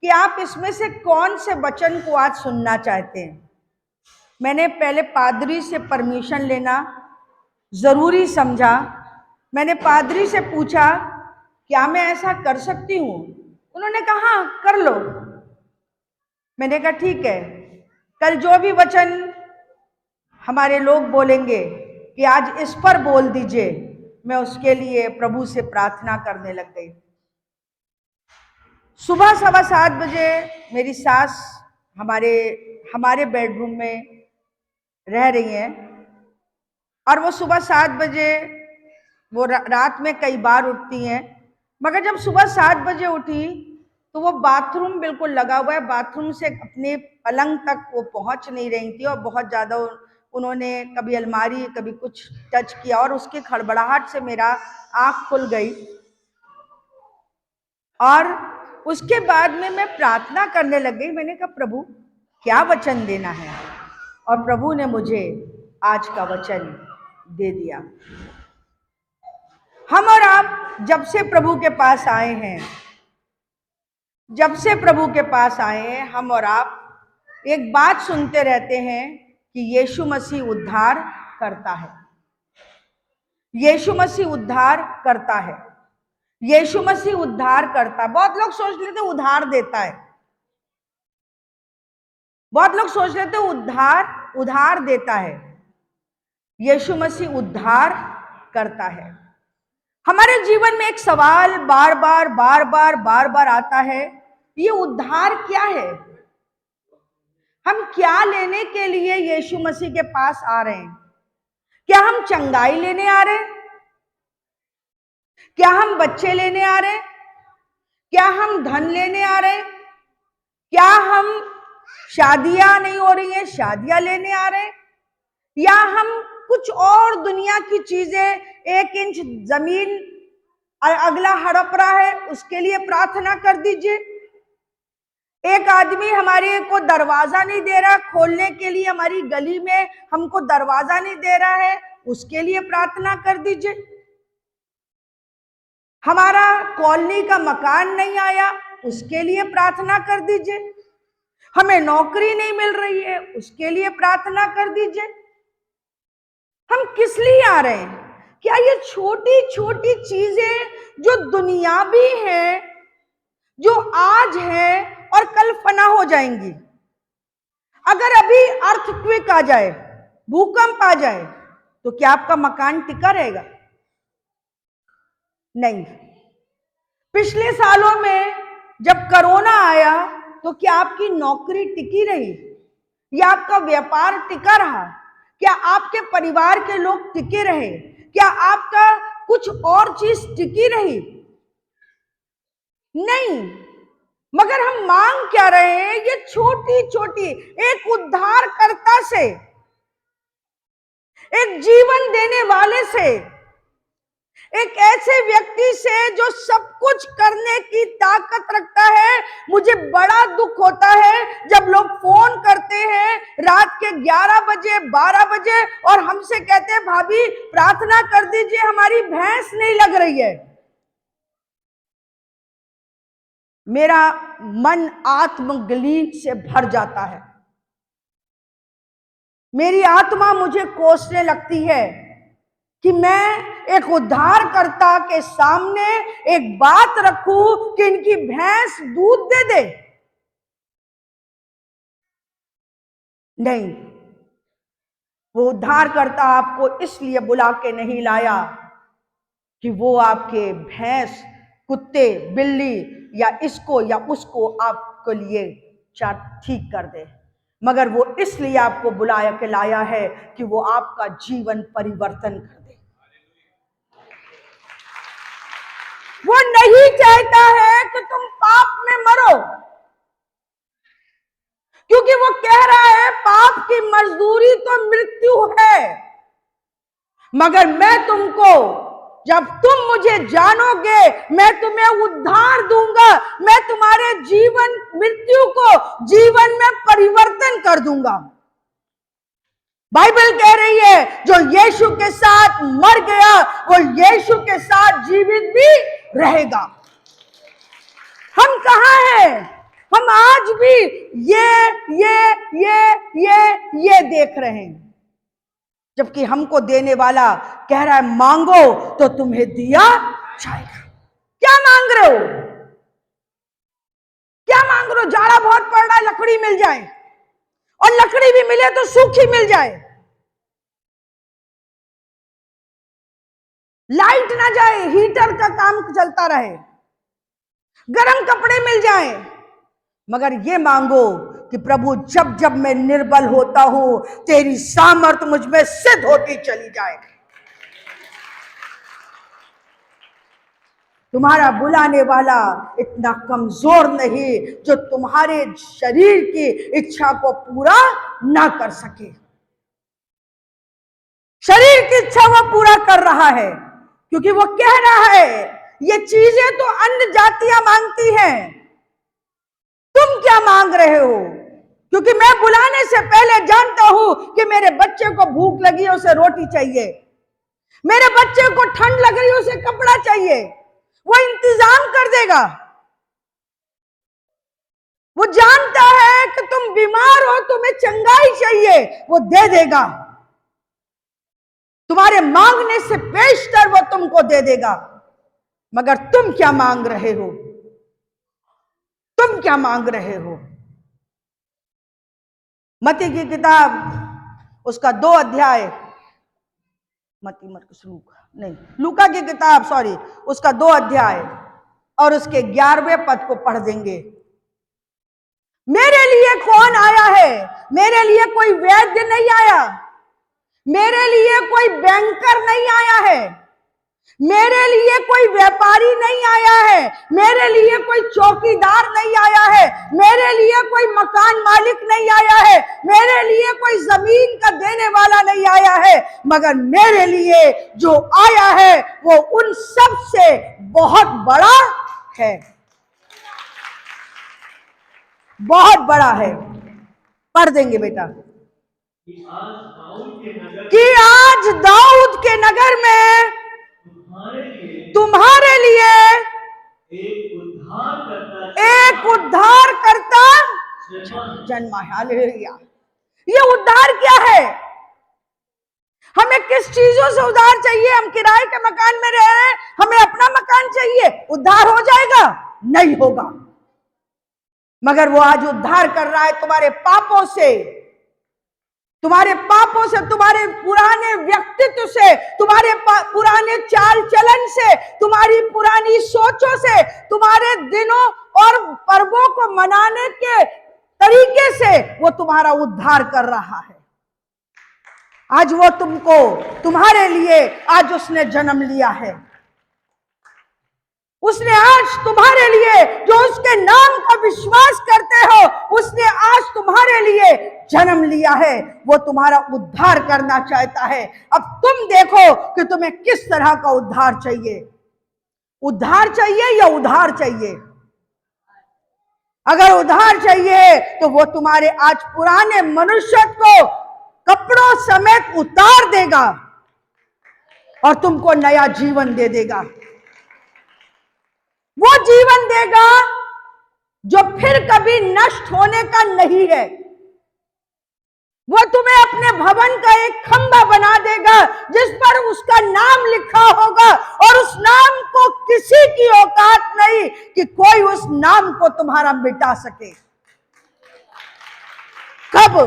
कि आप इसमें से कौन से वचन को आज सुनना चाहते हैं। मैंने पहले पादरी से परमिशन लेना जरूरी समझा। मैंने पादरी से पूछा क्या मैं ऐसा कर सकती हूँ। उन्होंने कहा हाँ कर लो। मैंने कहा ठीक है, कल जो भी वचन हमारे लोग बोलेंगे कि आज इस पर बोल दीजिए, मैं उसके लिए प्रभु से प्रार्थना करने लग गई। सुबह 7:15 बजे मेरी सास हमारे बेडरूम में रह रही हैं और वो सुबह 7 बजे वो रात में कई बार उठती हैं, मगर जब सुबह 7 बजे उठी तो वो बाथरूम बिल्कुल लगा हुआ है, बाथरूम से अपने पलंग तक वो पहुंच नहीं रही थी और बहुत ज़्यादा उन्होंने कभी अलमारी कभी कुछ टच किया और उसकी खड़बड़ाहट से मेरा आँख खुल गई। और उसके बाद में मैं प्रार्थना करने लग गई। मैंने कहा प्रभु क्या वचन देना है, और प्रभु ने मुझे आज का वचन दे दिया। हम और आप जब से प्रभु के पास आए हैं, हम और आप एक बात सुनते रहते हैं कि यीशु मसीह उद्धार करता है, यीशु मसीह उद्धार करता है, यीशु मसीह उद्धार करता है। बहुत लोग सोच लेते उद्धार देता है, बहुत लोग सोच लेते उद्धार देता है। यीशु मसीह उद्धार करता है। हमारे जीवन में एक सवाल बार बार आता है, ये उद्धार क्या है? हम क्या लेने के लिए यीशु मसीह के पास आ रहे हैं? क्या हम चंगाई लेने आ रहे हैं? क्या हम बच्चे लेने आ रहे हैं? क्या हम धन लेने आ रहे हैं? क्या हम शादियां नहीं हो रही हैं, शादियां लेने आ रहे हैं? या हम कुछ और दुनिया की चीजें, 1 इंच जमीन अगला हड़प रहा है उसके लिए प्रार्थना कर दीजिए। एक आदमी हमारे को दरवाजा नहीं दे रहा खोलने के लिए, हमारी गली में हमको दरवाजा नहीं दे रहा है, उसके लिए प्रार्थना कर दीजिए। हमारा कॉलोनी का मकान नहीं आया, उसके लिए प्रार्थना कर दीजिए। हमें नौकरी नहीं मिल रही है, उसके लिए प्रार्थना कर दीजिए। हम किस लिए आ रहे हैं? क्या ये छोटी छोटी चीजें जो दुनियावी हैं, जो आज हैं और कल फना हो जाएंगी? अगर अभी अर्थक्वेक आ जाए, भूकंप आ जाए, तो क्या आपका मकान टिका रहेगा? नहीं। पिछले सालों में जब कोरोना आया तो क्या आपकी नौकरी टिकी रही या आपका व्यापार टिका रहा? क्या आपके परिवार के लोग टिके रहे? क्या आपका कुछ और चीज टिकी रही? नहीं। मगर हम मांग क्या रहे हैं? ये छोटी छोटी एक उद्धारकर्ता से, एक जीवन देने वाले से, एक ऐसे व्यक्ति से जो सब कुछ करने की ताकत रखता है। मुझे बड़ा दुख होता है जब लोग फोन करते हैं रात के 11 बजे 12 बजे और हमसे कहते हैं भाभी प्रार्थना कर दीजिए, हमारी भैंस नहीं लग रही है। मेरा मन आत्मग्लानि से भर जाता है, मेरी आत्मा मुझे कोसने लगती है कि मैं एक उद्धारकर्ता के सामने एक बात रखूं कि इनकी भैंस दूध दे दे। नहीं, वो उद्धारकर्ता आपको इसलिए बुला के नहीं लाया कि वो आपके भैंस, कुत्ते, बिल्ली या इसको या उसको आपके लिए ठीक कर दे, मगर वो इसलिए आपको बुलाया के लाया है कि वो आपका जीवन परिवर्तन कर दे। वो नहीं चाहता है कि तुम पाप में मरो, क्योंकि वो कह रहा है पाप की मजदूरी तो मृत्यु है। मगर मैं तुमको, जब तुम मुझे जानोगे, मैं तुम्हें उद्धार दूंगा, मैं तुम्हारे जीवन मृत्यु को जीवन में परिवर्तन कर दूंगा। बाइबल कह रही है जो यीशु के साथ मर गया वो यीशु के साथ जीवित भी रहेगा। हम कहां हैं? आज भी ये देख रहे हैं, जबकि हमको देने वाला कह रहा है मांगो तो तुम्हें दिया जाएगा। क्या मांग रहे हो? क्या मांग रहे हो? जाड़ा बहुत पड़ रहा है, लकड़ी मिल जाए, और लकड़ी भी मिले तो सूखी मिल जाए, लाइट ना जाए, हीटर का काम चलता रहे, गर्म कपड़े मिल जाए, मगर ये मांगो कि प्रभु जब जब मैं निर्बल होता हूं तेरी सामर्थ मुझ में सिद्ध होती चली जाए। तुम्हारा बुलाने वाला इतना कमजोर नहीं जो तुम्हारे शरीर की इच्छा को पूरा ना कर सके। शरीर की इच्छा वो पूरा कर रहा है, क्योंकि वो कह रहा है ये चीजें तो अन्य जातियां मांगती हैं, तुम क्या मांग रहे हो? क्योंकि मैं बुलाने से पहले जानता हूं कि मेरे बच्चे को भूख लगी है, उसे रोटी चाहिए, मेरे बच्चे को ठंड लग रही है, उसे कपड़ा चाहिए, वो इंतजाम कर देगा। वो जानता है कि तुम बीमार हो, तुम्हें चंगाई चाहिए, वो दे देगा। तुम्हारे मांगने से पेशतर वो तुमको दे देगा। मगर तुम क्या मांग रहे हो? तुम क्या मांग रहे हो? मत्ती की किताब उसका 2 अध्याय, मत्ती मरकुस लूका नहीं, लूका की किताब सॉरी, उसका 2 अध्याय और उसके 11वें पद को पढ़ देंगे। मेरे लिए कौन आया है? मेरे लिए कोई वैद्य नहीं आया, मेरे लिए कोई बैंकर नहीं आया है, मेरे लिए कोई व्यापारी नहीं आया है, मेरे लिए कोई चौकीदार नहीं आया है, मेरे लिए कोई मकान मालिक नहीं आया है, मेरे लिए कोई जमीन का देने वाला नहीं आया है, मगर मेरे लिए जो आया है वो उन सब से बहुत बड़ा है, बहुत बड़ा है। पढ़ देंगे बेटा। कि आज दाऊद के नगर में तुम्हारे लिए एक उद्धार करता जन्मा है। हालेलुया। ये उद्धार क्या है? हमें किस चीजों से उद्धार चाहिए? हम किराए के मकान में रह रहे हैं, हमें अपना मकान चाहिए, उद्धार हो जाएगा? नहीं होगा। मगर वो आज उद्धार कर रहा है तुम्हारे पापों से, तुम्हारे पापों से, तुम्हारे पुराने व्यक्तित्व से, तुम्हारे पुराने चाल चलन से, तुम्हारी पुरानी सोचों से, तुम्हारे दिनों और पर्वों को मनाने के तरीके से वो तुम्हारा उद्धार कर रहा है। आज वो तुमको, तुम्हारे लिए आज उसने जन्म लिया है। उसने आज तुम्हारे लिए, जो उसके नाम का विश्वास करते हो, उसने आज तुम्हारे लिए जन्म लिया है। वो तुम्हारा उद्धार करना चाहता है। अब तुम देखो कि तुम्हें किस तरह का उद्धार चाहिए। उद्धार चाहिए या उधार चाहिए? अगर उद्धार चाहिए तो वो तुम्हारे आज पुराने मनुष्य को कपड़ों समेत उतार देगा और तुमको नया जीवन दे देगा। वो जीवन देगा जो फिर कभी नष्ट होने का नहीं है। वो तुम्हें अपने भवन का एक खंभा बना देगा जिस पर उसका नाम लिखा होगा, और उस नाम को किसी की औकात नहीं कि कोई उस नाम को तुम्हारा मिटा सके। कब?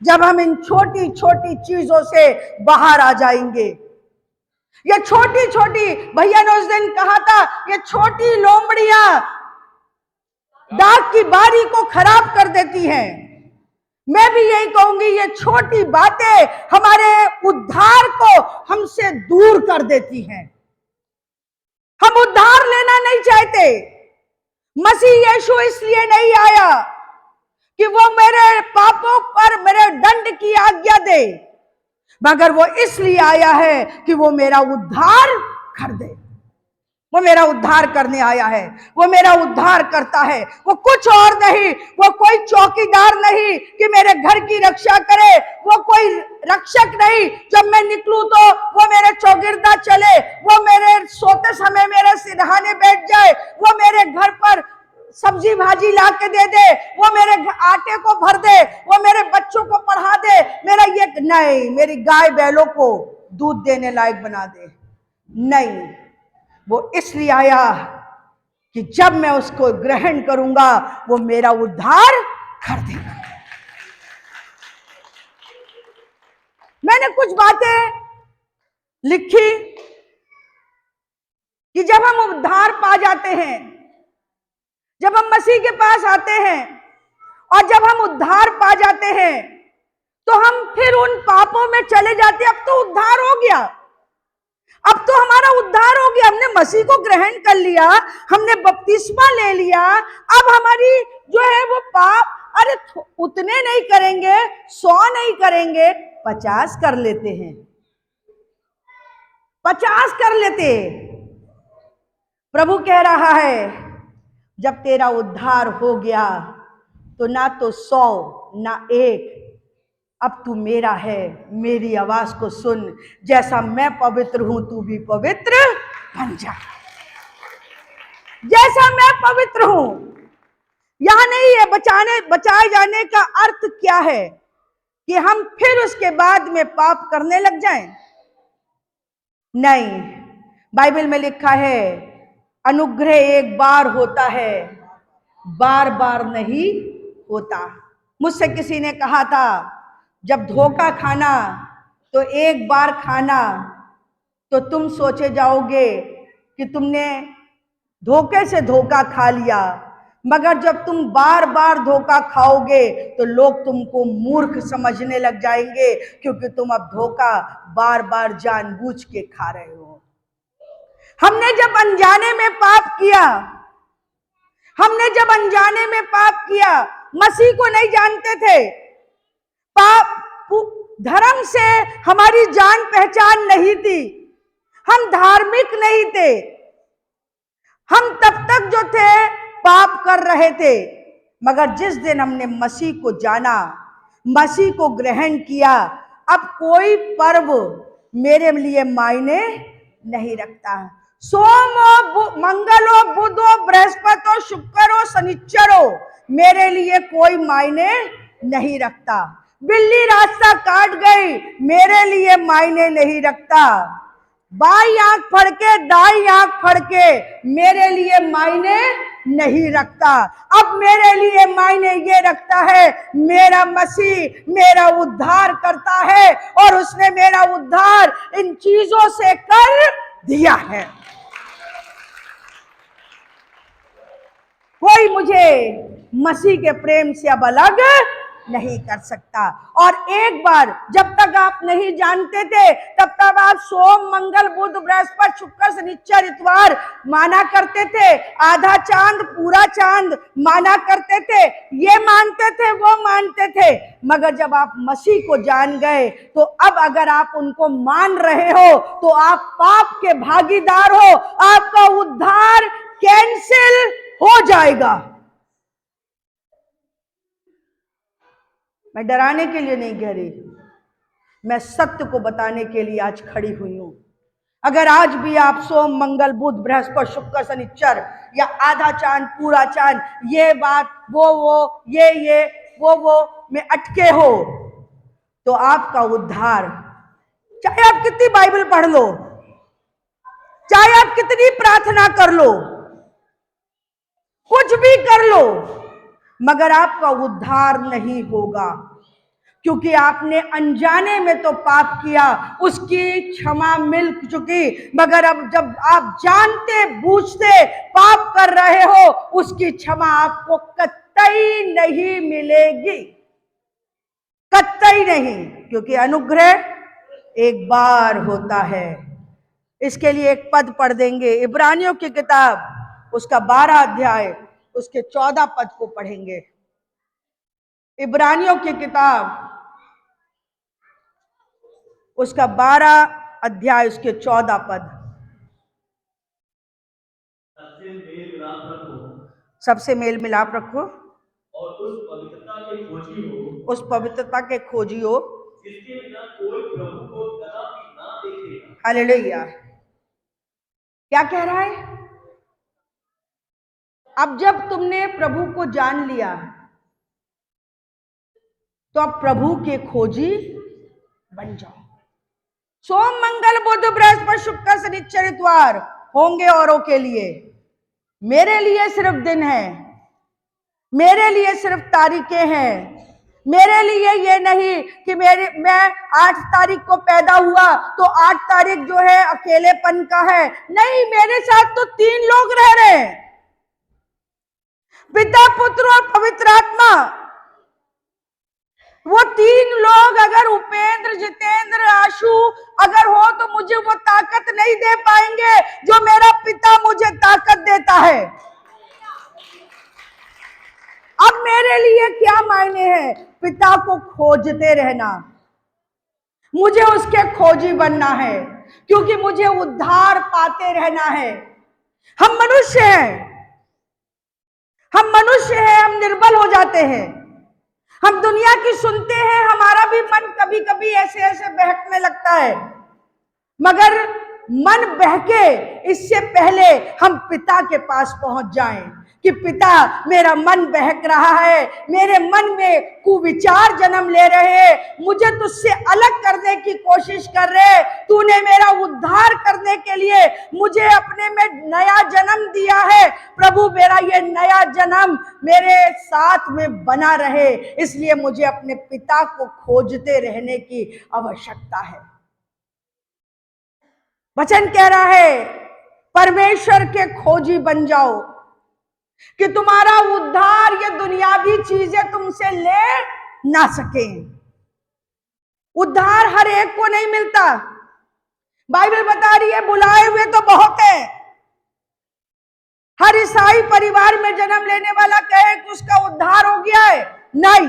जब हम इन छोटी छोटी चीजों से बाहर आ जाएंगे। ये छोटी छोटी, भैया ने उस दिन कहा था, ये छोटी लोमड़ियां दाग की बारी को खराब कर देती हैं। मैं भी यही कहूंगी, ये छोटी बातें हमारे उद्धार को हमसे दूर कर देती हैं। हम उद्धार लेना नहीं चाहते। मसीह यीशु इसलिए नहीं आया कि वो मेरे पापों पर मेरे दंड की आज्ञा दे, मगर वो इसलिए आया है कि वो मेरा उद्धार कर दे। वो मेरा उद्धार करने आया है। वो मेरा उद्धार करता है। वो कुछ और नहीं, वो कोई चौकीदार नहीं कि मेरे घर की रक्षा करे, वो कोई रक्षक नहीं जब मैं निकलूं तो वो मेरे चौगिरदा चले, वो मेरे सोते समय मेरे सिरहाने बैठ जाए, वो मेरे घर पर सब्जी भाजी ला के दे दे, वो मेरे आटे को भर दे, वो मेरे बच्चों को पढ़ा दे, मेरा ये नहीं, मेरी गाय बैलों को दूध देने लायक बना दे। नहीं, वो इसलिए आया कि जब मैं उसको ग्रहण करूंगा वो मेरा उद्धार कर देगा। मैंने कुछ बातें लिखी कि जब हम उद्धार पा जाते हैं, जब हम मसीह के पास आते हैं और जब हम उद्धार पा जाते हैं तो हम फिर उन पापों में चले जाते हैं। अब तो उद्धार हो गया, अब तो हमारा उद्धार हो गया, हमने मसीह को ग्रहण कर लिया, हमने बपतिस्मा ले लिया। अब हमारी जो है वो पाप, अरे उतने नहीं करेंगे, 100 नहीं करेंगे, 50 कर लेते हैं, 50 कर लेते। प्रभु कह रहा है जब तेरा उद्धार हो गया तो ना तो 100 ना 1, अब तू मेरा है। मेरी आवाज को सुन, जैसा मैं पवित्र हूं तू भी पवित्र बन जा, जैसा मैं पवित्र हूं। यहां नहीं है बचाए जाने का अर्थ क्या है कि हम फिर उसके बाद में पाप करने लग जाएं। नहीं, बाइबल में लिखा है अनुग्रह एक बार होता है, बार बार नहीं होता। मुझसे किसी ने कहा था जब धोखा खाना तो एक बार खाना तो तुम सोचे जाओगे कि तुमने धोखे से धोखा खा लिया, मगर जब तुम बार बार धोखा खाओगे तो लोग तुमको मूर्ख समझने लग जाएंगे, क्योंकि तुम अब धोखा बार बार जानबूझ के खा रहे हो। हमने जब अनजाने में पाप किया, हमने जब अनजाने में पाप किया, मसीह को नहीं जानते थे, पाप धर्म से हमारी जान पहचान नहीं थी, हम धार्मिक नहीं थे, हम तब तक जो थे पाप कर रहे थे। मगर जिस दिन हमने मसीह को जाना, मसीह को ग्रहण किया, अब कोई पर्व मेरे लिए मायने नहीं रखता। सोमो मंगलो बुधो बृहस्पति शुक्र शनिचरो मेरे लिए कोई मायने नहीं रखता। बिल्ली रास्ता काट गई मेरे लिए मायने नहीं रखता। बाई आंख फड़ के दाई आंख फड़ के मेरे लिए मायने नहीं रखता। अब मेरे लिए मायने ये रखता है मेरा मसीह मेरा उद्धार करता है, और उसने मेरा उद्धार इन चीजों से कर दिया है। कोई मुझे मसीह के प्रेम से अब अलग नहीं कर सकता। और एक बार जब तक आप नहीं जानते थे तब तक आप सोम मंगल बुध बृहस्पति शुक्र शनिचर इतवार माना करते थे, आधा चांद पूरा चांद माना करते थे, ये मानते थे वो मानते थे। मगर जब आप मसीह को जान गए तो अब अगर आप उनको मान रहे हो तो आप पाप के भागीदार हो, आपका उद्धार कैंसिल हो जाएगा। मैं डराने के लिए नहीं कह रही, मैं सत्य को बताने के लिए आज खड़ी हुई हूं। अगर आज भी आप सोम मंगल बुध बृहस्पति शुक्र शनिचर या आधा चांद पूरा चांद ये बात वो ये वो में अटके हो तो आपका उद्धार, चाहे आप कितनी बाइबल पढ़ लो, चाहे आप कितनी प्रार्थना कर लो, कुछ भी कर लो, मगर आपका उद्धार नहीं होगा, क्योंकि आपने अनजाने में तो पाप किया, उसकी क्षमा मिल चुकी। मगर अब जब आप जानते बूझते पाप कर रहे हो उसकी क्षमा आपको कतई नहीं मिलेगी, कतई नहीं, क्योंकि अनुग्रह एक बार होता है। इसके लिए एक पद पढ़ देंगे, इब्रानियों की किताब उसका 12 अध्याय उसके 14 पद को पढ़ेंगे। इब्रानियों की किताब उसका 12 अध्याय उसके 14 पद। सबसे मेल मिलाप रखो और उस पवित्रता के खोजी हो, उस पवित्रता के खोजी हो जिसके बिना कोई प्रभु को कदापि ना देखेगा। हालेलुया। क्या कह रहा है? अब जब तुमने प्रभु को जान लिया तो अब प्रभु के खोजी बन जाओ। सोम, मंगल, बुध, बृहस्पति, शुक्र, शनिचर, इतवार होंगे औरों के लिए, मेरे लिए सिर्फ दिन है, मेरे लिए सिर्फ तारीखें हैं। मेरे लिए ये नहीं कि मैं 8 तारीख को पैदा हुआ तो 8 तारीख जो है अकेलेपन का है। नहीं, मेरे साथ तो 3 लोग रह रहे हैं, पिता, पुत्र और पवित्र आत्मा। वो 3 लोग अगर उपेंद्र, जितेंद्र, आशु अगर हो तो मुझे वो ताकत नहीं दे पाएंगे जो मेरा पिता मुझे ताकत देता है। अब मेरे लिए क्या मायने हैं? पिता को खोजते रहना, मुझे उसके खोजी बनना है, क्योंकि मुझे उद्धार पाते रहना है। हम मनुष्य हैं, हम मनुष्य हैं, हम निर्बल हो जाते हैं, हम दुनिया की सुनते हैं, हमारा भी मन कभी कभी ऐसे ऐसे बहकने लगता है। मगर मन बहके इससे पहले हम पिता के पास पहुंच जाएं कि पिता, मेरा मन बहक रहा है, मेरे मन में कुविचार जन्म ले रहे हैं, मुझे तुझसे अलग करने की कोशिश कर रहे, तूने मेरा उद्धार करने के लिए मुझे अपने में नया जन्म दिया है। प्रभु, मेरा ये नया जन्म मेरे साथ में बना रहे, इसलिए मुझे अपने पिता को खोजते रहने की आवश्यकता है। वचन कह रहा है, परमेश्वर के खोजी बन जाओ कि तुम्हारा उद्धार ये दुनियावी चीजें तुमसे ले ना सके। उद्धार हर एक को नहीं मिलता। बाइबल बता रही है, बुलाए हुए तो बहुत है। हर ईसाई परिवार में जन्म लेने वाला कहे कि उसका उद्धार हो गया है, नहीं,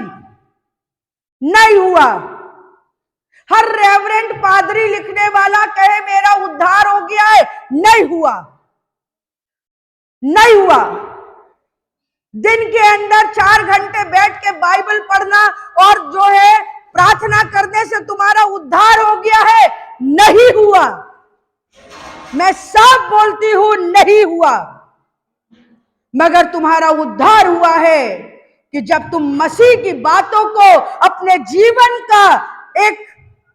नहीं हुआ। हर रेवरेंड पादरी लिखने वाला कहे मेरा उद्धार हो गया है, नहीं हुआ, नहीं हुआ। दिन के अंदर 4 घंटे बैठ के बाइबल पढ़ना और जो है प्रार्थना करने से तुम्हारा उद्धार हो गया है, नहीं हुआ। मैं सब बोलती हूं, नहीं हुआ। मगर तुम्हारा उद्धार हुआ है कि जब तुम मसीह की बातों को अपने जीवन का एक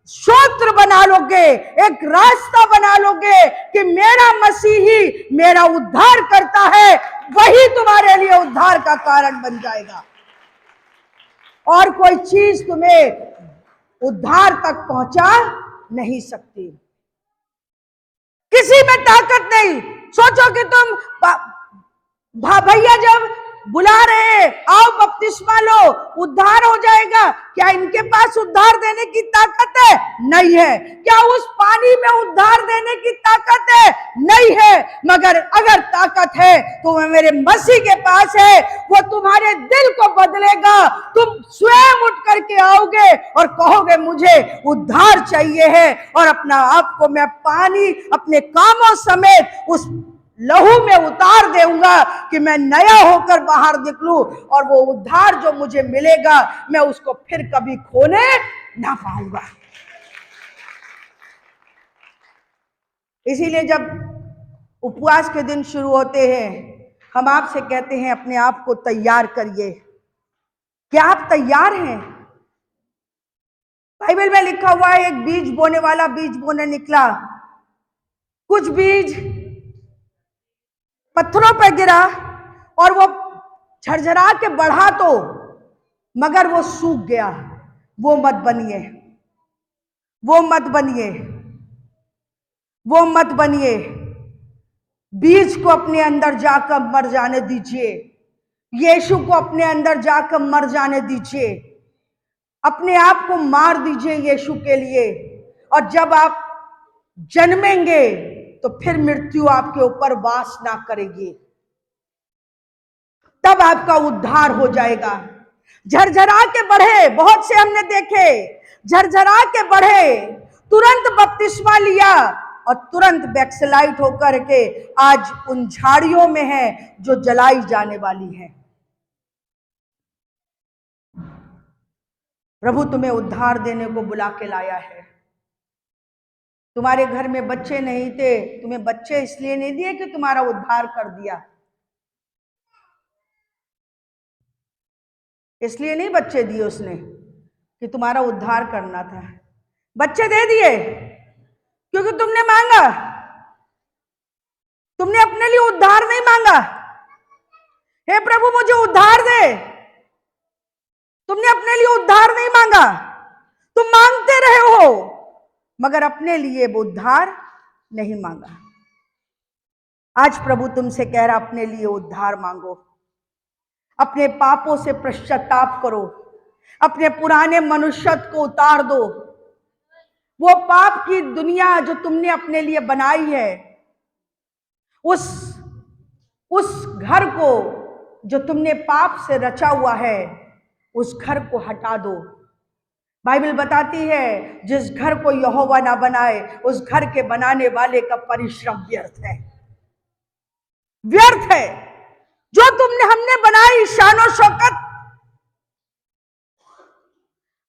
सूत्र बना लोगे, एक रास्ता बना लोगे कि मेरा मसीह ही मेरा उद्धार करता है, वही तुम्हारे लिए उद्धार का कारण बन जाएगा। और कोई चीज तुम्हें उद्धार तक पहुंचा नहीं सकती। किसी में ताकत नहीं। सोचो कि तुम भैया जब बुला रहे आओ बपतिस्मा लो, उद्धार हो जाएगा, क्या इनके पास उद्धार देने की ताकत है? नहीं है। क्या उस पानी में उद्धार देने की ताकत है? नहीं है। मगर अगर ताकत है तो वह मेरे मसीह के पास है, वो तुम्हारे दिल को बदलेगा। तुम स्वयं उठ करके आओगे और कहोगे मुझे उद्धार चाहिए है, और अपना आप को मैं पानी अपने कामों समेत उस लहू में उतार दूंगा कि मैं नया होकर बाहर निकलूं, और वो उद्धार जो मुझे मिलेगा मैं उसको फिर कभी खोने ना पाऊंगा। इसीलिए जब उपवास के दिन शुरू होते हैं, हम आपसे कहते हैं अपने आप को तैयार करिए। क्या आप तैयार हैं? बाइबल में लिखा हुआ है, एक बीज बोने वाला बीज बोने निकला। कुछ बीज पत्थरों पर गिरा और वो झरझरा के बढ़ा तो, मगर वो सूख गया। वो मत बनिए, वो मत बनिए, वो मत बनिए। बीज को अपने अंदर जाकर मर जाने दीजिए। यीशु को अपने अंदर जाकर मर जाने दीजिए। अपने आप को मार दीजिए यीशु के लिए। और जब आप जन्मेंगे तो फिर मृत्यु आपके ऊपर वास ना करेगी, तब आपका उद्धार हो जाएगा। झरझरा के बढ़े, बहुत से हमने देखे, झरझरा के बढ़े, तुरंत बपतिस्मा लिया और तुरंत बैकस्लाइड होकर के आज उन झाड़ियों में है जो जलाई जाने वाली है। प्रभु तुम्हें उद्धार देने को बुला के लाया है। तुम्हारे घर में बच्चे नहीं थे, तुम्हें बच्चे इसलिए नहीं दिए कि तुम्हारा उद्धार कर दिया। इसलिए नहीं बच्चे दिए उसने कि तुम्हारा उद्धार करना था। बच्चे दे दिए क्योंकि तुमने मांगा। तुमने अपने लिए उद्धार नहीं मांगा, हे प्रभु मुझे उद्धार दे। तुमने अपने लिए उद्धार नहीं मांगा, तुम मांगते रहे हो मगर अपने लिए उद्धार नहीं मांगा। आज प्रभु तुमसे कह रहा अपने लिए उद्धार मांगो, अपने पापों से पश्चाताप करो, अपने पुराने मनुष्यत्व को उतार दो। वो पाप की दुनिया जो तुमने अपने लिए बनाई है, उस घर को जो तुमने पाप से रचा हुआ है, उस घर को हटा दो। बाइबल बताती है जिस घर को यहोवा ना बनाए उस घर के बनाने वाले का परिश्रम व्यर्थ है, व्यर्थ है। जो हमने बनाई शान और शौकत,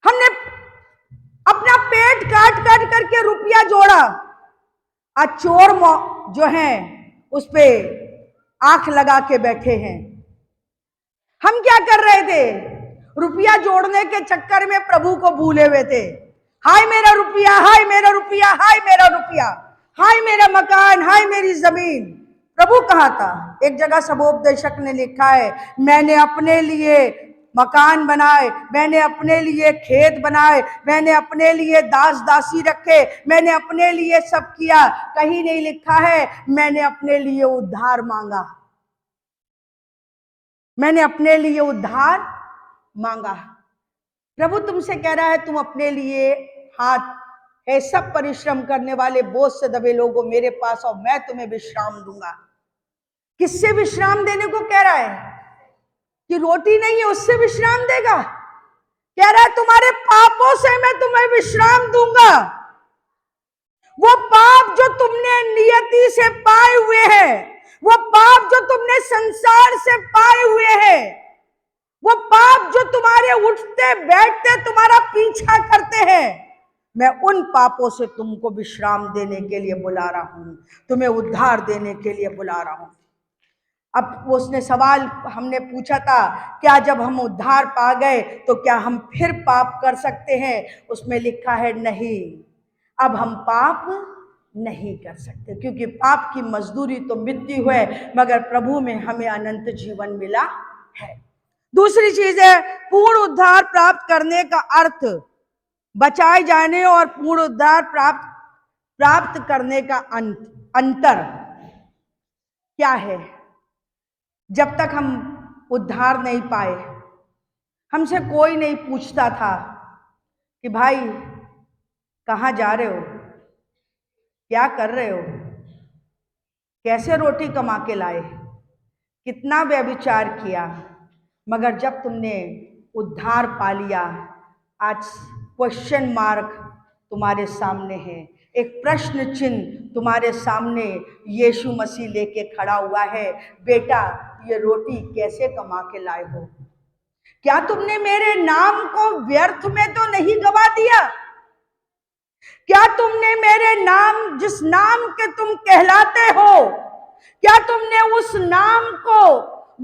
हमने अपना पेट काट काट करके रुपया जोड़ा, आज चोर जो हैं उस पे आंख लगा के बैठे हैं। हम क्या कर रहे थे? रुपया जोड़ने के चक्कर में प्रभु को भूले हुए थे। हाय मेरा रुपया, हाय मेरा रुपया, हाय मेरा रुपया, हाय मेरा मकान, हाय मेरी जमीन। प्रभु कहा था, एक जगह सबोपदेशक ने लिखा है, मैंने अपने लिए मकान बनाए, मैंने अपने लिए खेत बनाए, मैंने अपने लिए दास दासी रखे, मैंने अपने लिए सब किया। कहीं नहीं लिखा है मैंने अपने लिए उद्धार मांगा, मैंने अपने लिए उद्धार मांगा। प्रभु तुमसे कह रहा है तुम अपने लिए हाथ है सब परिश्रम करने वाले बोझ से दबे लोगों मेरे पास और मैं तुम्हें विश्राम दूंगा। किससे विश्राम देने को कह रहा है? कि रोटी नहीं है उससे विश्राम देगा? कह रहा है तुम्हारे पापों से मैं तुम्हें विश्राम दूंगा। वो पाप जो तुमने नियति से पाए हुए हैं, वो पाप जो तुमने संसार से पाए हुए हैं, वो पाप जो तुम्हारे उठते बैठते तुम्हारा पीछा करते हैं, मैं उन पापों से तुमको विश्राम देने के लिए बुला रहा हूं, तुम्हें उद्धार देने के लिए बुला रहा हूं। अब उसने सवाल हमने पूछा था, क्या जब हम उद्धार पा गए तो क्या हम फिर पाप कर सकते हैं? उसमें लिखा है नहीं, अब हम पाप नहीं कर सकते, क्योंकि पाप की मजदूरी तो मृत्यु है, मगर प्रभु में हमें अनंत जीवन मिला है। दूसरी चीज है पूर्ण उद्धार प्राप्त करने का अर्थ, बचाए जाने और पूर्ण उद्धार प्राप्त करने का अंतर क्या है? जब तक हम उद्धार नहीं पाए, हमसे कोई नहीं पूछता था कि भाई कहाँ जा रहे हो, क्या कर रहे हो, कैसे रोटी कमा के लाए, कितना व्यभिचार किया। मगर जब तुमने उद्धार पा लिया, आज क्वेश्चन मार्क तुम्हारे सामने है, एक प्रश्न चिन्ह तुम्हारे सामने यीशु मसीह लेके खड़ा हुआ है। बेटा ये रोटी कैसे कमा के लाए हो? क्या तुमने मेरे नाम को व्यर्थ में तो नहीं गवा दिया? क्या तुमने मेरे नाम, जिस नाम के तुम कहलाते हो, क्या तुमने उस नाम को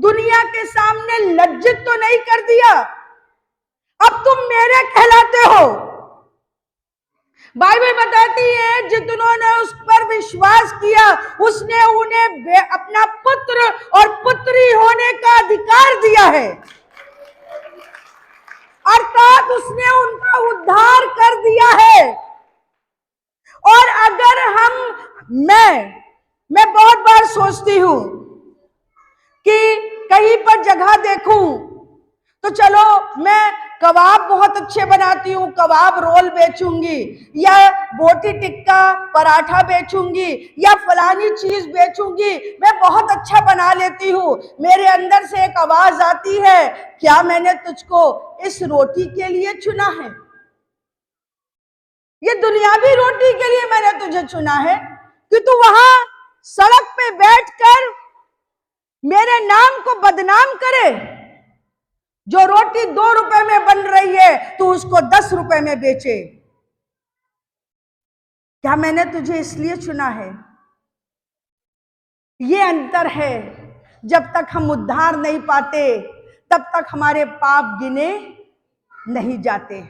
दुनिया के सामने लज्जित तो नहीं कर दिया? अब तुम मेरे कहलाते हो। बाइबल बताती है जिन्होंने उस पर विश्वास किया उसने उन्हें अपना पुत्र और पुत्री होने का अधिकार दिया है, अर्थात उसने उनका उद्धार कर दिया है। और अगर मैं बहुत बार सोचती हूं कि कहीं पर जगह देखूं तो चलो मैं कबाब बहुत अच्छे बनाती हूँ, कबाब रोल बेचूंगी, या बोटी टिक्का पराठा बेचूंगी, या फलानी चीज बेचूंगी, मैं बहुत अच्छा बना लेती हूँ। मेरे अंदर से एक आवाज आती है, क्या मैंने तुझको इस रोटी के लिए चुना है? ये दुनियावी रोटी के लिए मैंने तुझे चुना है कि तू वहां सड़क पे बैठकर मेरे नाम को बदनाम करे? जो रोटी 2 रुपए में बन रही है तू उसको 10 रुपए में बेचे। क्या मैंने तुझे इसलिए चुना है? ये अंतर है। जब तक हम उद्धार नहीं पाते तब तक हमारे पाप गिने नहीं जाते।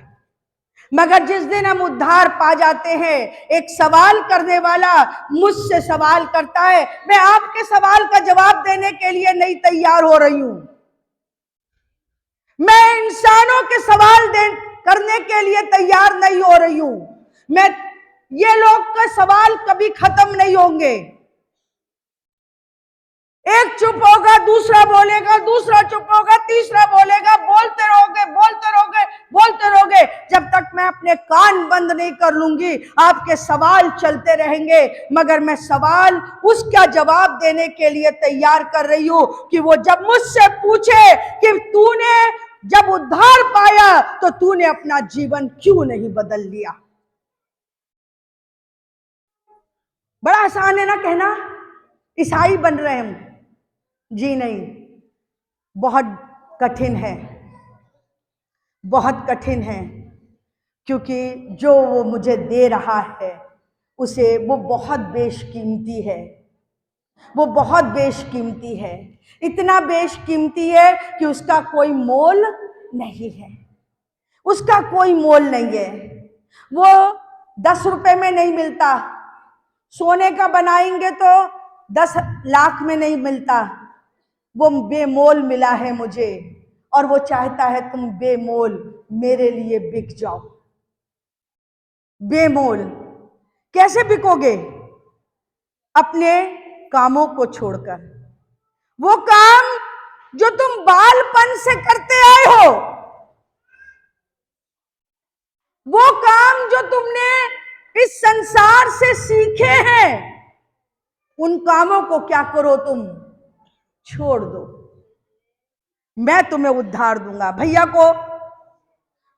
मगर जिस दिन हम उद्धार पा जाते हैं, एक सवाल करने वाला मुझसे सवाल करता है, मैं आपके सवाल का जवाब देने के लिए नहीं तैयार हो रही हूं। मैं इंसानों के सवाल करने के लिए तैयार नहीं हो रही हूं। मैं ये लोग का सवाल कभी खत्म नहीं होंगे। एक चुप होगा, दूसरा बोलेगा, दूसरा चुप होगा, तीसरा बोलेगा, बोलते रहोगे, बोलते रहोगे, बोलते रहोगे, जब तक मैं अपने कान बंद नहीं कर लूंगी आपके सवाल चलते रहेंगे। मगर मैं सवाल उसका जवाब देने के लिए तैयार कर रही हूं कि वो जब मुझसे पूछे कि तूने जब उद्धार पाया तो तूने अपना जीवन क्यों नहीं बदल लिया। बड़ा आसान है ना कहना, ईसाई बन रहे हम। जी नहीं, बहुत कठिन है, बहुत कठिन है, क्योंकि जो वो मुझे दे रहा है उसे वो बहुत बेशकीमती है, वो बहुत बेशकीमती है, इतना बेशकीमती है कि उसका कोई मोल नहीं है, उसका कोई मोल नहीं है। वो 10 रुपए में नहीं मिलता, सोने का बनाएंगे तो 10 लाख में नहीं मिलता। वो बेमोल मिला है मुझे, और वो चाहता है तुम बेमोल मेरे लिए बिक जाओ। बेमोल कैसे बिकोगे? अपने कामों को छोड़कर, वो काम जो तुम बालपन से करते आए हो, वो काम जो तुमने इस संसार से सीखे हैं, उन कामों को क्या करो, तुम छोड़ दो। मैं तुम्हें उद्धार दूंगा। भैया को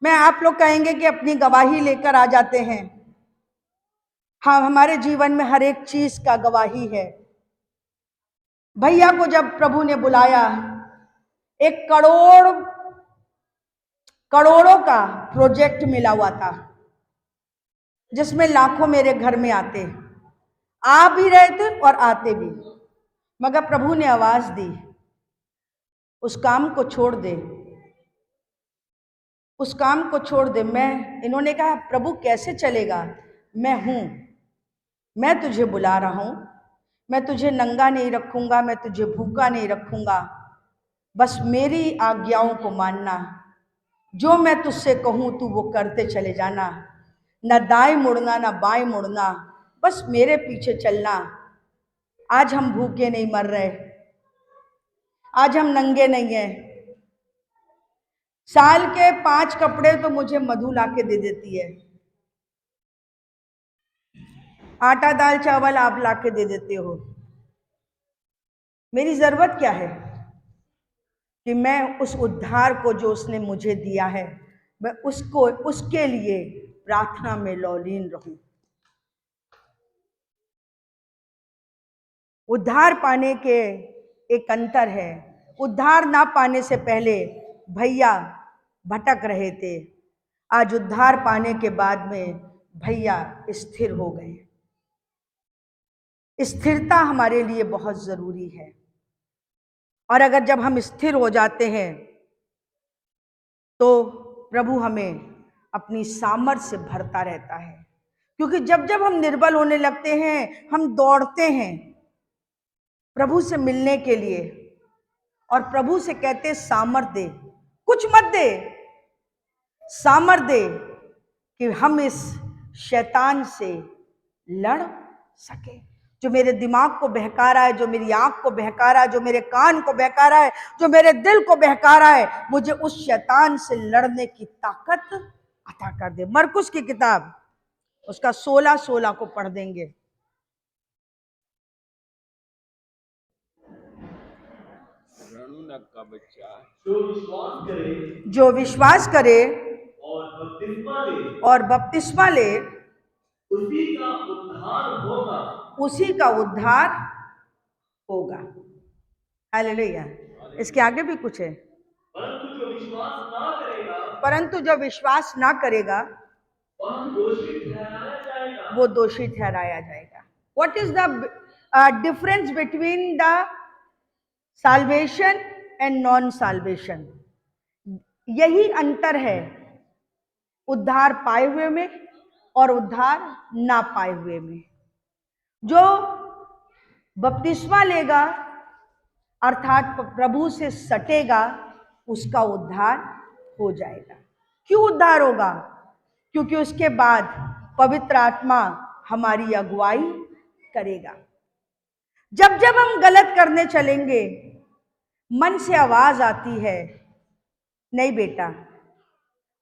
मैं, आप लोग कहेंगे कि अपनी गवाही लेकर आ जाते हैं। हाँ, हमारे जीवन में हर एक चीज का गवाही है। भैया को जब प्रभु ने बुलाया, एक करोड़ों का प्रोजेक्ट मिला हुआ था, जिसमें लाखों मेरे घर में आते, आ भी रहे थे और आते भी। मगर प्रभु ने आवाज दी, उस काम को छोड़ दे, उस काम को छोड़ दे। इन्होंने कहा प्रभु कैसे चलेगा? मैं हूं, मैं तुझे बुला रहा हूं, मैं तुझे नंगा नहीं रखूंगा, मैं तुझे भूखा नहीं रखूंगा, बस मेरी आज्ञाओं को मानना। जो मैं तुझसे कहूं तू वो करते चले जाना, न दाएं मुड़ना न बाएं मुड़ना, बस मेरे पीछे चलना। आज हम भूखे नहीं मर रहे, आज हम नंगे नहीं हैं। साल के 5 कपड़े तो मुझे मधु ला के दे देती है, आटा दाल चावल आप ला के दे देते हो। मेरी जरूरत क्या है कि मैं उस उद्धार को जो उसने मुझे दिया है, मैं उसके लिए प्रार्थना में लौलीन रहूं। उद्धार पाने के एक अंतर है। उद्धार ना पाने से पहले भैया भटक रहे थे, आज उद्धार पाने के बाद में भैया स्थिर हो गए। स्थिरता हमारे लिए बहुत जरूरी है, और अगर जब हम स्थिर हो जाते हैं तो प्रभु हमें अपनी सामर्थ से भरता रहता है। क्योंकि जब जब हम निर्बल होने लगते हैं, हम दौड़ते हैं प्रभु से मिलने के लिए, और प्रभु से कहते सामर्थ दे, कुछ मत दे, सामर्थ दे कि हम इस शैतान से लड़ सके, जो मेरे दिमाग को बहका रहा है, जो मेरी आंख को बहका रहा है, जो मेरे कान को बहका रहा है, जो मेरे दिल को बहका रहा है, मुझे उस शैतान से लड़ने की ताकत अता कर दे। मरकुस की किताब उसका 16 को पढ़ देंगे। का बच्चा जो विश्वास करे और बपतिस्मा ले उसी का उद्धार होगा, उसी का उद्धार होगा। हालेलुया। इसके आगे भी कुछ है, परंतु जो विश्वास ना करेगा परंतु जो विश्वास ना करेगा वह दोषी ठहराया जाएगा, वो दोषी ठहराया जाएगा। What is the difference between the salvation and non salvation. यही अंतर है उद्धार पाए हुए में और उद्धार ना पाए हुए में। जो बपतिस्मा लेगा अर्थात प्रभु से सटेगा, उसका उद्धार हो जाएगा। क्यों उद्धार होगा? क्योंकि उसके बाद पवित्र आत्मा हमारी अगुवाई करेगा। जब जब हम गलत करने चलेंगे, मन से आवाज आती है, नहीं बेटा,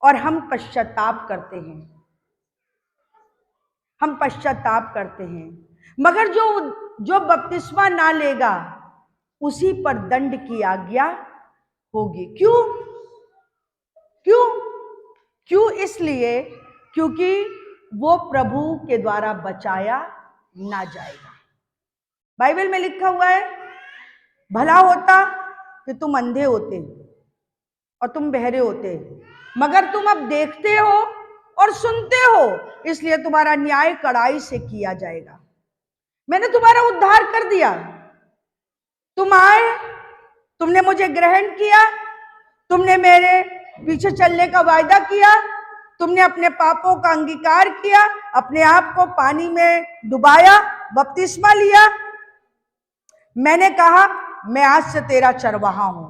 और हम पश्चाताप करते हैं, हम पश्चाताप करते हैं। मगर जो बपतिस्मा ना लेगा, उसी पर दंड की आज्ञा होगी। क्यों? क्यों? क्यों? इसलिए क्योंकि वो प्रभु के द्वारा बचाया ना जाएगा। बाइबल में लिखा हुआ है, भला होता कि तुम अंधे होते और तुम बहरे होते, मगर तुम अब देखते हो और सुनते हो, इसलिए तुम्हारा न्याय कड़ाई से किया जाएगा। मैंने तुम्हारा उद्धार कर दिया, तुम आए, तुमने मुझे ग्रहण किया, तुमने मेरे पीछे चलने का वायदा किया, तुमने अपने पापों का अंगीकार किया, अपने आप को पानी में डुबाया, बपतिस्मा लिया। मैंने कहा मैं आज से तेरा चरवाहा हूं,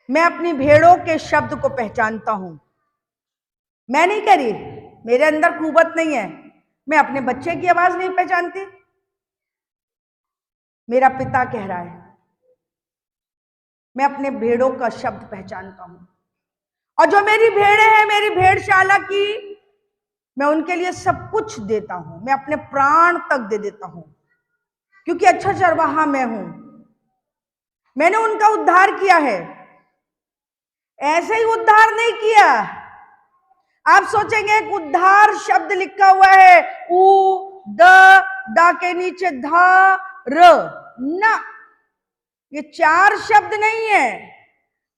मैं अपनी भेड़ों के शब्द को पहचानता हूं। मैं नहीं करी, मेरे अंदर कुवत नहीं है, मैं अपने बच्चे की आवाज नहीं पहचानती, मेरा पिता कह रहा है। मैं अपने भेड़ों का शब्द पहचानता हूं, और जो मेरी भेड़ें हैं, मेरी भेड़शाला की, मैं उनके लिए सब कुछ देता हूं, मैं अपने प्राण तक दे देता हूं, क्योंकि अच्छा चरवाहा मैं हूं। मैंने उनका उद्धार किया है। ऐसे ही उद्धार नहीं किया। आप सोचेंगे एक उद्धार शब्द लिखा हुआ है, उ द के नीचे धा र, ना, ये 4 शब्द नहीं है।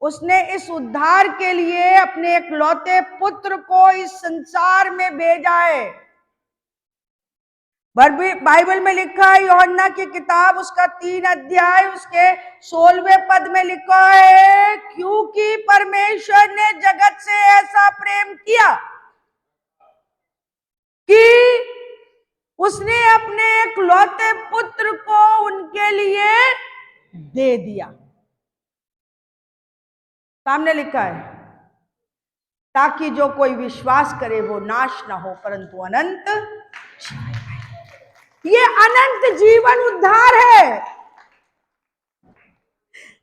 उसने इस उद्धार के लिए अपने एकलौते पुत्र को इस संसार में भेजा है। बाइबल में लिखा है, यूहन्ना की किताब उसका 3 अध्याय उसके 16वें पद में लिखा है, क्योंकि परमेश्वर ने जगत से ऐसा प्रेम किया कि उसने अपने एकलौते पुत्र को उनके लिए दे दिया। सामने लिखा है, ताकि जो कोई विश्वास करे वो नाश ना हो परंतु अनंत जीवन पाए। ये अनंत जीवन उद्धार है।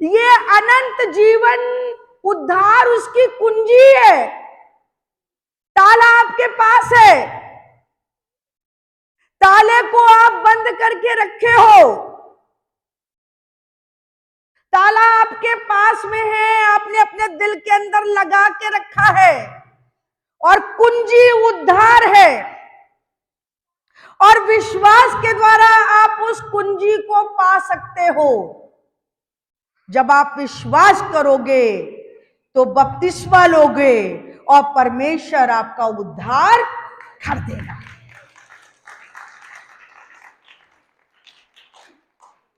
ये अनंत जीवन उद्धार उसकी कुंजी है। ताला आपके पास है, ताले को आप बंद करके रखे हो, ताला आपके पास में है, आपने अपने दिल के अंदर लगा के रखा है, और कुंजी उद्धार है। और विश्वास के द्वारा आप उस कुंजी को पा सकते हो। जब आप विश्वास करोगे तो बपतिस्मा लोगे और परमेश्वर आपका उद्धार कर देगा।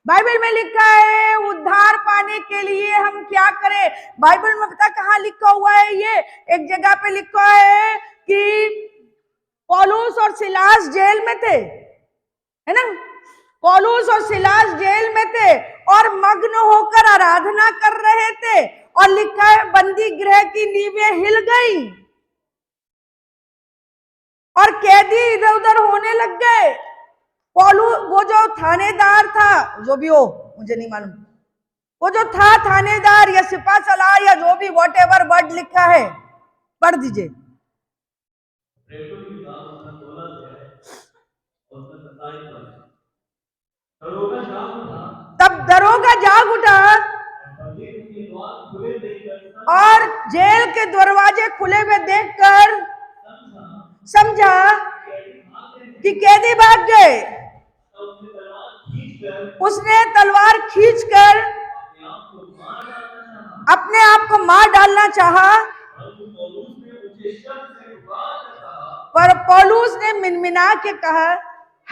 बाइबल में लिखा है उद्धार पाने के लिए हम क्या करें। बाइबल में पता कहां लिखा हुआ है? ये एक जगह पे लिखा है कि पौलुस और सिलास जेल में थे, है ना? पौलुस और सिलास जेल में थे और मग्न होकर आराधना कर रहे थे, और लिखा है बंदी गृह की नींवें हिल गई और कैदी इधर उधर होने लग गए। पौलुस, वो जो थानेदार था, जो भी हो मुझे नहीं मालूम, वो जो था थानेदार या सिपा सलार या जो भी वॉट एवर वर्ड लिखा है, पढ़ दीजिए। तब दरोगा जाग उठा और जेल के दरवाजे खुले हुए देखकर समझा कि कैदी भाग गए। उसने तलवार खींचकर अपने आप को मार डालना चाहा, पर पौलुस ने मिनमिना के कहा,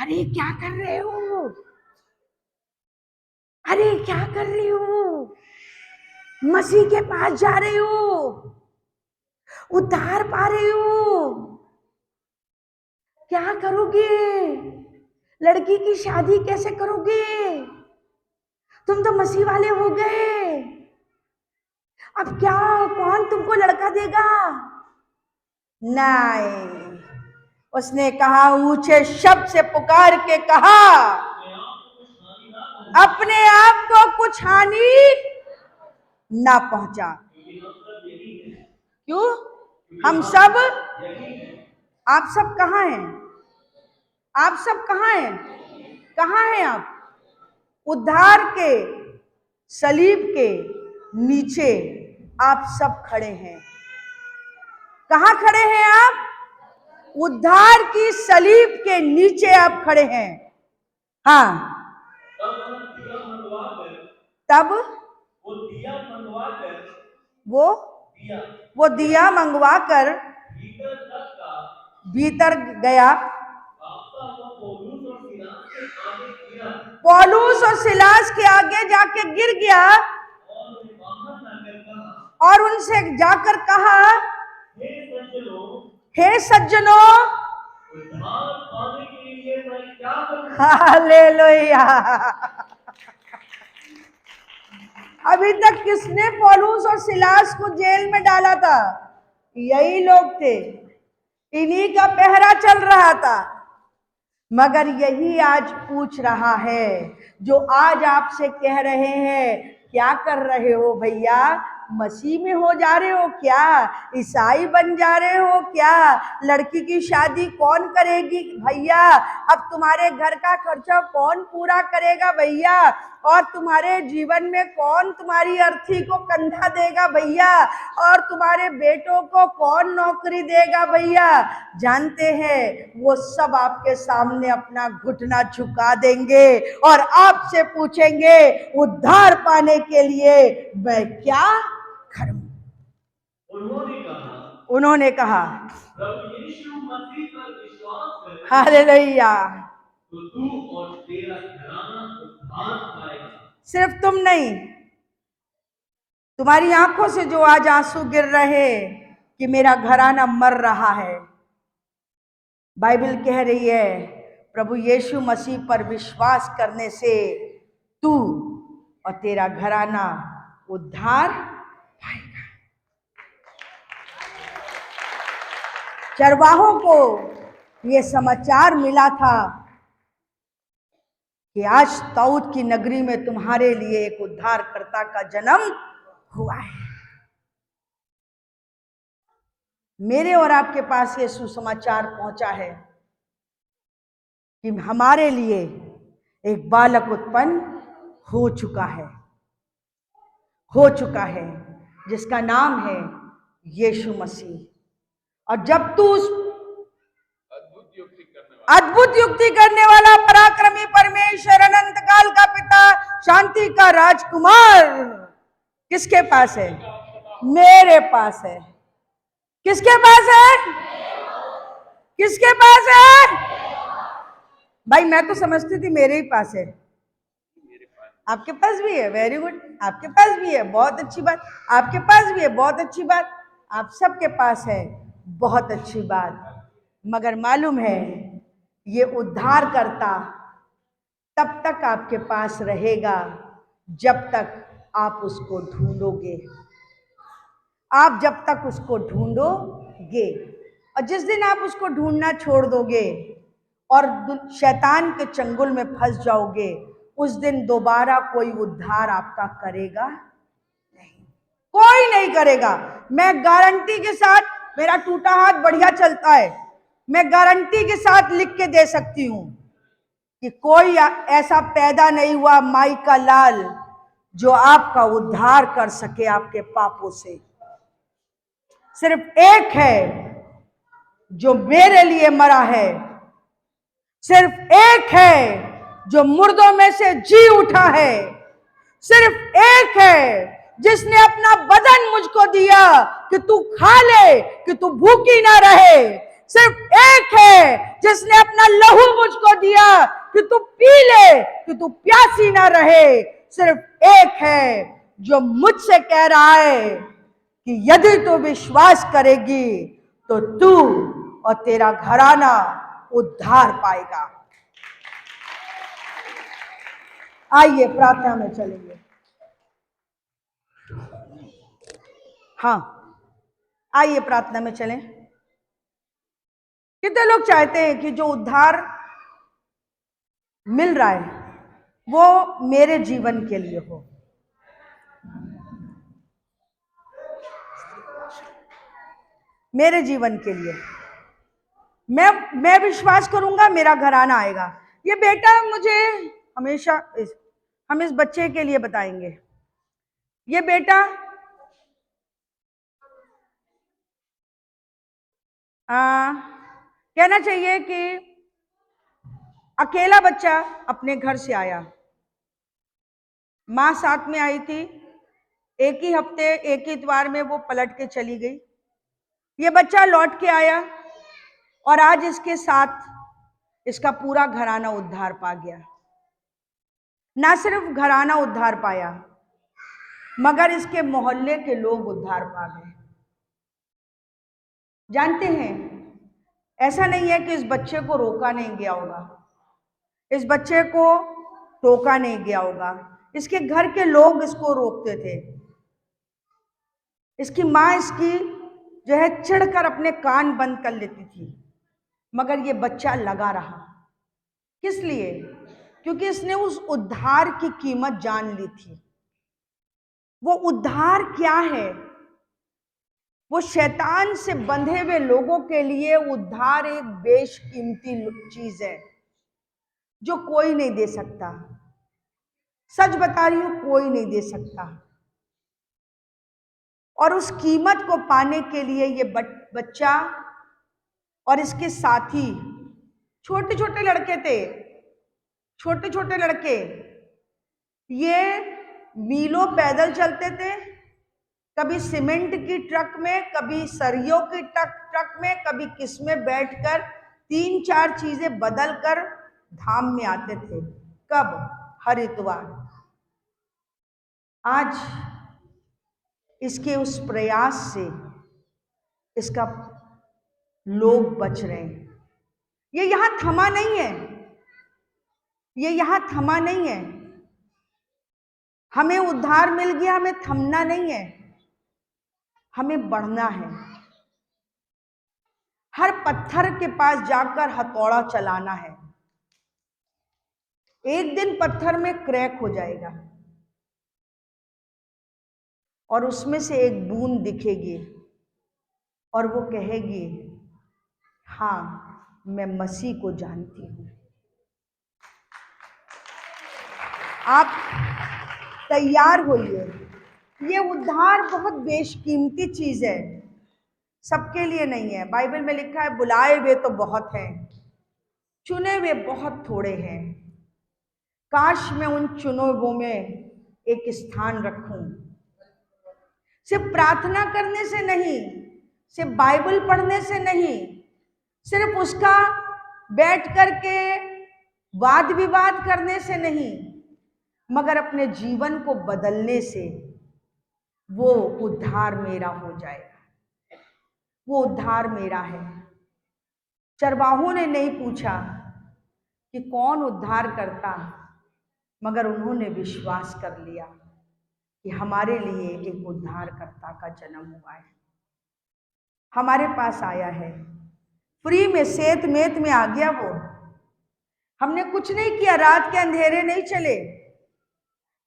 अरे क्या कर रहे हो, अरे क्या कर रही हो, मसीह के पास जा रही हो, उद्धार पा रही हो, क्या करोगे, लड़की की शादी कैसे करोगे, तुम तो मसीह वाले हो गए, अब क्या, कौन तुमको लड़का देगा। नहीं, उसने कहा, ऊंचे शब्द से पुकार के कहा, अपने आप को कुछ हानि ना पहुंचा। क्यों, हम सब, आप सब कहाँ हैं, आप सब कहाँ हैं, कहाँ हैं आप, उद्धार के सलीब के नीचे आप सब खड़े हैं। कहाँ खड़े हैं आप, उद्धार की सलीब के नीचे आप खड़े हैं। हाँ, तब वो दिया मंगवा कर भीतर गया, पौलुस और सिलास के आगे जाके गिर गया और उनसे जाकर कहा, हे सज्जनों, हालेलुया। अभी तक किसने पौलुस और सिलास को जेल में डाला था, यही लोग थे, इन्हीं का पहरा चल रहा था। मगर यही आज पूछ रहा है, जो आज आपसे कह रहे हैं, क्या कर रहे हो भैया, मसीह में हो जा रहे हो क्या, ईसाई बन जा रहे हो क्या, लड़की की शादी कौन करेगी भैया, अब तुम्हारे घर का खर्चा कौन पूरा करेगा भैया, और तुम्हारे जीवन में कौन तुम्हारी अर्थी को कंधा देगा भैया, और तुम्हारे बेटों को कौन नौकरी देगा भैया। जानते हैं, वो सब आपके सामने अपना घुटना झुका देंगे और आपसे पूछेंगे, उद्धार पाने के लिए मैं क्या करूं। उन्होंने कहा प्रभु यीशु मसीह पर विश्वास कर, हालेलुया, तो तू और तेरा घराना उद्धार पाएगा। सिर्फ तुम नहीं, तुम्हारी आंखों से जो आज आंसू गिर रहे कि मेरा घराना मर रहा है, बाइबल कह रही है, प्रभु यीशु मसीह पर विश्वास करने से तू और तेरा घराना उद्धार पाएगा। चरवाहों को ये समाचार मिला था कि आज दाऊद की नगरी में तुम्हारे लिए एक उद्धारकर्ता का जन्म हुआ है। मेरे और आपके पास ये सुसमाचार पहुंचा है कि हमारे लिए एक बालक उत्पन्न हो चुका है, जिसका नाम है यीशु मसीह। और जब तू उस अद्भुत युक्ति करने वाला, पराक्रमी परमेश्वर, अनंत काल का पिता, शांति का राजकुमार किसके पास है, मेरे पास है। किसके पास है, किसके पास है भाई, मैं तो समझती थी मेरे ही पास है, आपके पास भी है, वेरी गुड, आपके पास भी है, बहुत अच्छी बात, आपके पास भी है, बहुत अच्छी बात, आप सबके पास है, बहुत अच्छी बात। मगर मालूम है, ये उद्धार करता तब तक आपके पास रहेगा जब तक आप उसको ढूंढोगे, आप जब तक उसको ढूंढोगे। और जिस दिन आप उसको ढूंढना छोड़ दोगे और शैतान के चंगुल में फंस जाओगे, उस दिन दोबारा कोई उद्धार आपका करेगा नहीं, कोई नहीं करेगा। मैं गारंटी के साथ, मेरा टूटा हाथ बढ़िया चलता है, मैं गारंटी के साथ लिख के दे सकती हूं कि कोई ऐसा पैदा नहीं हुआ माई का लाल जो आपका उद्धार कर सके आपके पापों से। सिर्फ एक है जो मेरे लिए मरा है, सिर्फ एक है जो मुर्दों में से जी उठा है, सिर्फ एक है जिसने अपना बदन मुझको दिया कि तू खा ले, कि तू भूखी ना रहे। सिर्फ एक है जिसने अपना लहू मुझको दिया कि तू पी ले, कि तू प्यासी ना रहे। सिर्फ एक है जो मुझसे कह रहा है कि यदि तू विश्वास करेगी तो तू और तेरा घराना उद्धार पाएगा। आइए प्रार्थना में चलेंगे। हाँ, आइए प्रार्थना में चलें। कितने लोग चाहते हैं कि जो उद्धार मिल रहा है वो मेरे जीवन के लिए हो? मेरे जीवन के लिए मैं विश्वास करूंगा, मेरा घराना आएगा। ये बेटा मुझे हमेशा हम इस बच्चे के लिए बताएंगे। ये बेटा कहना चाहिए कि अकेला बच्चा अपने घर से आया, माँ साथ में आई थी, एक ही हफ्ते एक ही इतवार में वो पलट के चली गई। ये बच्चा लौट के आया और आज इसके साथ इसका पूरा घराना उद्धार पा गया। ना सिर्फ घराना उद्धार पाया मगर इसके मोहल्ले के लोग उद्धार पा गए। जानते हैं, ऐसा नहीं है कि इस बच्चे को रोका नहीं गया होगा, इस बच्चे को टोका नहीं गया होगा, इसके घर के लोग इसको रोकते थे, इसकी माँ इसकी जो है चिढ़कर अपने कान बंद कर लेती थी, मगर ये बच्चा लगा रहा। किस लिए? क्योंकि इसने उस उद्धार की कीमत जान ली थी। वो उद्धार क्या है? वो शैतान से बंधे हुए लोगों के लिए उद्धार एक बेशकीमती चीज है जो कोई नहीं दे सकता। सच बता रही हूं, कोई नहीं दे सकता। और उस कीमत को पाने के लिए ये बच्चा और इसके साथी, छोटे छोटे लड़के थे, छोटे छोटे लड़के, ये मीलों पैदल चलते थे, कभी सीमेंट की ट्रक में, कभी सरियों की ट्रक में, कभी किस में बैठकर 3-4 चीजें बदल कर धाम में आते थे। कब? हर इतवार। आज इसके उस प्रयास से इसका लोग बच रहे हैं। ये यहां थमा नहीं है, ये यहां थमा नहीं है। हमें उद्धार मिल गया, हमें थमना नहीं है, हमें बढ़ना है। हर पत्थर के पास जाकर हथौड़ा चलाना है। एक दिन पत्थर में क्रैक हो जाएगा और उसमें से एक बूंद दिखेगी और वो कहेगी, हाँ मैं मसीह को जानती हूं। आप तैयार होइए। ये उद्धार बहुत बेशकीमती चीज है, सबके लिए नहीं है। बाइबल में लिखा है, बुलाए हुए तो बहुत हैं, चुने हुए बहुत थोड़े हैं। काश मैं उन चुने हुओं में एक स्थान रखूं। सिर्फ प्रार्थना करने से नहीं, सिर्फ बाइबल पढ़ने से नहीं, सिर्फ उसका बैठ करके वाद विवाद करने से नहीं, मगर अपने जीवन को बदलने से वो उद्धार मेरा हो जाएगा। वो उद्धार मेरा है। चरवाहों ने नहीं पूछा कि कौन उद्धार करता, मगर उन्होंने विश्वास कर लिया कि हमारे लिए एक उद्धारकर्ता का जन्म हुआ है, हमारे पास आया है, फ्री में, सेत मेत में आ गया वो। हमने कुछ नहीं किया, रात के अंधेरे नहीं चले,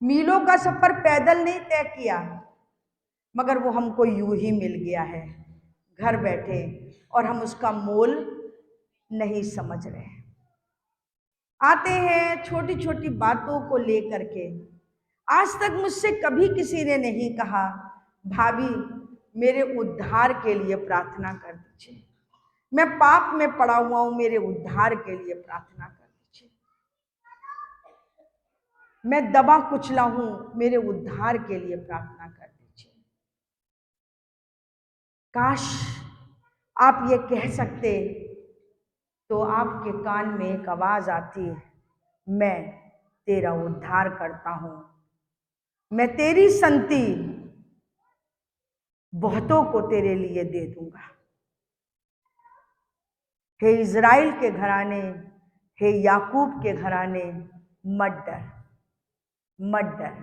मीलों का सफर पैदल नहीं तय किया, मगर वो हमको यूं ही मिल गया है घर बैठे, और हम उसका मोल नहीं समझ रहे। आते हैं छोटी छोटी बातों को लेकर के। आज तक मुझसे कभी किसी ने नहीं कहा, भाभी मेरे उद्धार के लिए प्रार्थना कर दीजिए, मैं पाप में पड़ा हुआ हूं, मेरे उद्धार के लिए प्रार्थना कर दीजिए, मैं दबा कुचला हूं, मेरे उद्धार के लिए प्रार्थना कर दीजिए। काश आप ये कह सकते तो आपके कान में एक आवाज आती, मैं तेरा उद्धार करता हूं, मैं तेरी संति बहुतों को तेरे लिए दे दूंगा। हे इज़राइल के घराने, हे याकूब के घराने, मत डर, मत डर।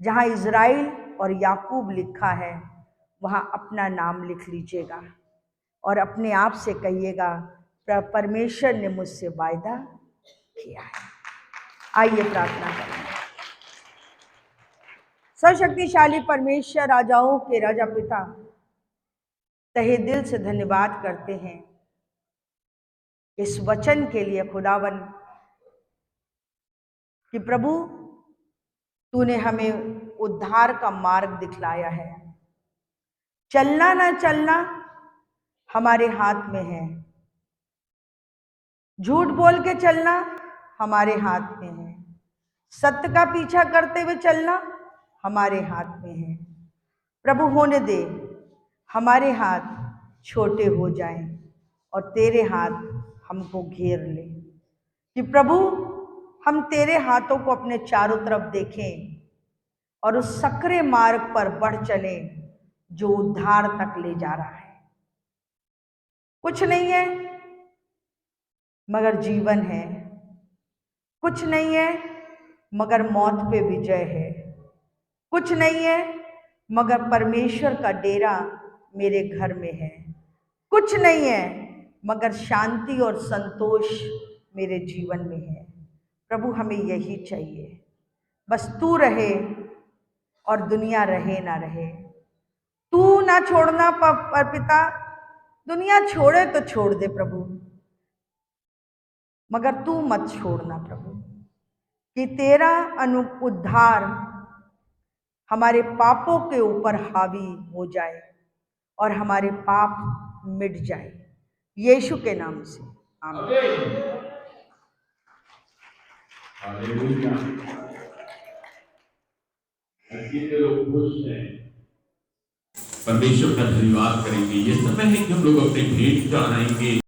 जहां इज़राइल और याकूब लिखा है वहां अपना नाम लिख लीजिएगा और अपने आप से कहिएगा, परमेश्वर ने मुझसे वायदा किया है। आइए प्रार्थना करें। सर्वशक्तिशाली परमेश्वर, राजाओं के राजा पिता, तहे दिल से धन्यवाद करते हैं इस वचन के लिए खुदावन कि प्रभु तूने हमें उद्धार का मार्ग दिखलाया है। चलना ना चलना हमारे हाथ में है, झूठ बोल के चलना हमारे हाथ में है, सत्य का पीछा करते हुए चलना हमारे हाथ में है। प्रभु होने दे हमारे हाथ छोटे हो जाएं और तेरे हाथ हमको घेर ले, कि प्रभु हम तेरे हाथों को अपने चारों तरफ देखें और उस सकरे मार्ग पर बढ़ चलें जो उद्धार तक ले जा रहा है। कुछ नहीं है मगर जीवन है, कुछ नहीं है मगर मौत पे विजय है, कुछ नहीं है मगर परमेश्वर का डेरा मेरे घर में है, कुछ नहीं है मगर शांति और संतोष मेरे जीवन में है। प्रभु हमें यही चाहिए, बस तू रहे और दुनिया रहे ना रहे। तू ना छोड़ना पर पिता, दुनिया छोड़े तो छोड़ दे प्रभु, मगर तू मत छोड़ना प्रभु, कि तेरा उद्धार हमारे पापों के ऊपर हावी हो जाए और हमारे पाप मिट जाए, यीशु के नाम से आमीन। हालेलुया। कितने लोग खुश हैं, परमेश्वर का धन्यवाद करेंगे। ये समय है कि हम लोग अपने भेंट चढ़ाएंगे।